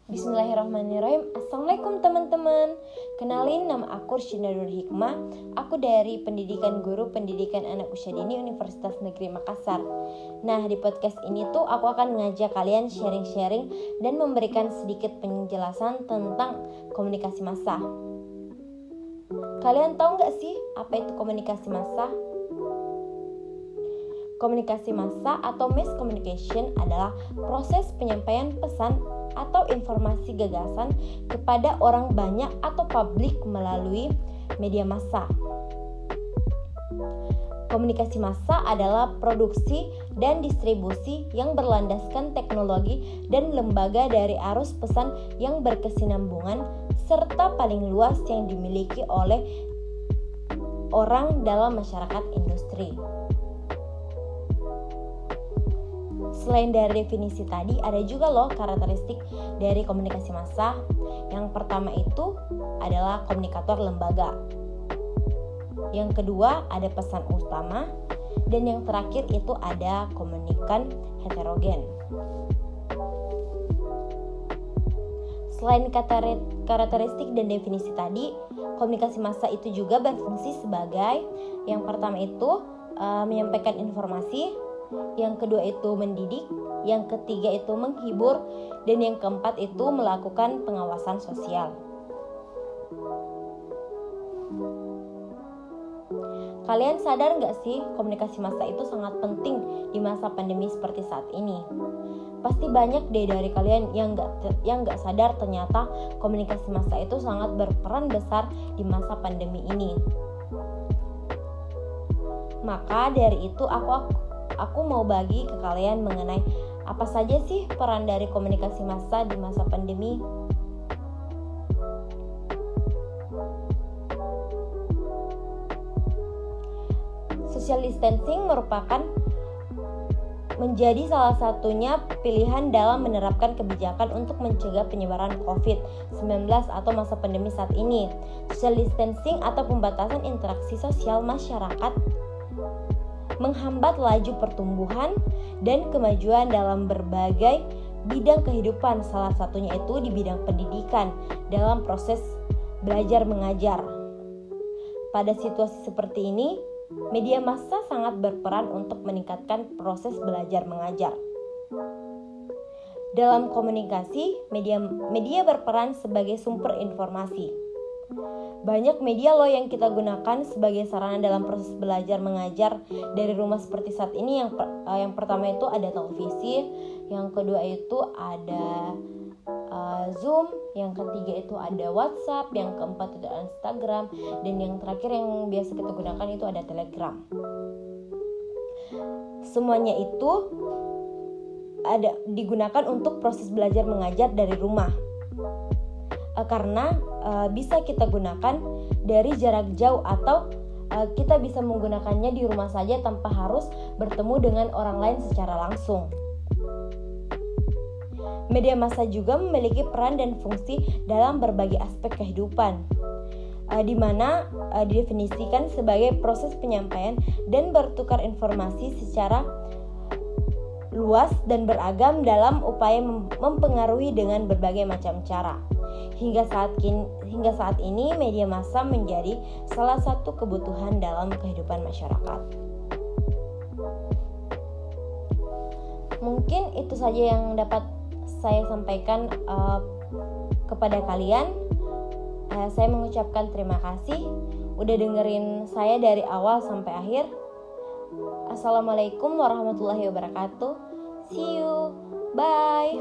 Bismillahirrahmanirrahim. Assalamualaikum teman-teman. Kenalin, nama aku Rishina Nur Hikmah. Aku dari Pendidikan Guru Pendidikan Anak Usia Dini Universitas Negeri Makassar. Nah, di podcast ini tuh aku akan mengajak kalian sharing-sharing dan memberikan sedikit penjelasan tentang komunikasi massa. Kalian tahu nggak sih apa itu komunikasi massa? Komunikasi massa atau mass communication adalah proses penyampaian pesan atau informasi gagasan kepada orang banyak atau publik melalui media massa. Komunikasi massa adalah produksi dan distribusi yang berlandaskan teknologi dan lembaga dari arus pesan yang berkesinambungan serta paling luas yang dimiliki oleh orang dalam masyarakat industri. Selain dari definisi tadi, ada juga loh karakteristik dari komunikasi massa. Yang pertama itu adalah komunikator lembaga. Yang kedua ada pesan utama. Dan yang terakhir itu ada komunikan heterogen. Selain karakteristik dan definisi tadi, komunikasi massa itu juga berfungsi sebagai yang pertama itu menyampaikan informasi, yang kedua itu mendidik, yang ketiga itu menghibur, dan yang keempat itu melakukan pengawasan sosial. Kalian sadar nggak sih komunikasi massa itu sangat penting di masa pandemi seperti saat ini? Pasti banyak deh dari kalian yang nggak sadar ternyata komunikasi massa itu sangat berperan besar di masa pandemi ini. Maka dari itu aku mau bagi ke kalian mengenai apa saja sih peran dari komunikasi massa di masa pandemi. Social distancing merupakan menjadi salah satunya pilihan dalam menerapkan kebijakan untuk mencegah penyebaran COVID-19 atau masa pandemi saat ini. Social distancing atau pembatasan interaksi sosial masyarakat menghambat laju pertumbuhan dan kemajuan dalam berbagai bidang kehidupan, salah satunya itu di bidang pendidikan dalam proses belajar mengajar. Pada situasi seperti ini, media massa sangat berperan untuk meningkatkan proses belajar mengajar. Dalam komunikasi, media berperan sebagai sumber informasi. Banyak media loh yang kita gunakan sebagai sarana dalam proses belajar mengajar dari rumah seperti saat ini. Yang pertama itu ada televisi, yang kedua itu ada Zoom, yang ketiga itu ada WhatsApp, yang keempat itu ada Instagram, dan yang terakhir yang biasa kita gunakan itu ada Telegram. Semuanya itu digunakan untuk proses belajar mengajar dari rumah. Karena bisa kita gunakan dari jarak jauh atau kita bisa menggunakannya di rumah saja tanpa harus bertemu dengan orang lain secara langsung. Media massa juga memiliki peran dan fungsi dalam berbagai aspek kehidupan, di mana didefinisikan sebagai proses penyampaian dan bertukar informasi secara luas dan beragam dalam upaya mempengaruhi dengan berbagai macam cara. Hingga saat ini media massa menjadi salah satu kebutuhan dalam kehidupan masyarakat. Mungkin itu saja yang dapat saya sampaikan kepada kalian. Saya mengucapkan terima kasih udah dengerin saya dari awal sampai akhir. Assalamualaikum warahmatullahi wabarakatuh. See you. Bye.